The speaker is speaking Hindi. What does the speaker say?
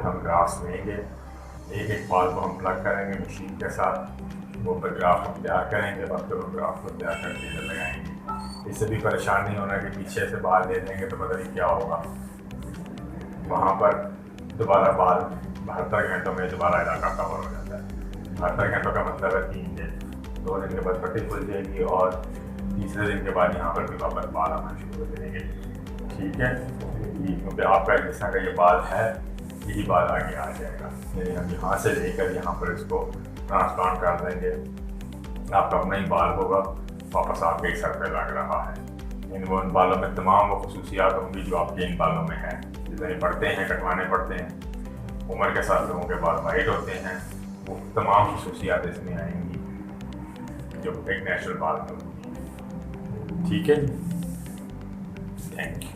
हम ग्राफ्स लेंगे, एक एक बाल को हम प्लग करेंगे मशीन के साथ, वो पर ग्राफ हम तैयार करेंगे और फिर वो ग्राफ को तैयार करके इधर लगाएंगे। इससे भी परेशान नहीं होना कि पीछे से बाल ले लेंगे तो पता नहीं क्या होगा। वहाँ पर दोबारा बाल 72 घंटों में दोबारा इलाका कवर हो जाता है। 72 घंटों का मतलब है 3 दिन। 2 दिन के बाद पट्टी खुल जाएगी और तीसरे दिन के बाद यहाँ पर भी वापस बाल आना शुरू हो जाएंगे। ठीक है, क्योंकि आपका जिस तरह का ये बाल है यही बाल आगे आ जाएगा। यानी हम यहाँ से लेकर यहाँ पर इसको ट्रांसप्लांट कर देंगे, आपका अपना ही बाल होगा, वापस आपके सर पे लग रहा है। इन बालों में तमाम वो खसूसियात होंगी जो आपके इन बालों में है। जितने बढ़ते हैं, कटवाने पड़ते हैं, उम्र के साथ लोगों के बाल वाइट होते हैं, वो तमाम खसूसियात इसमें आएंगी जो एक नेचुरल बाल में होगी। ठीक है, थैंक यू।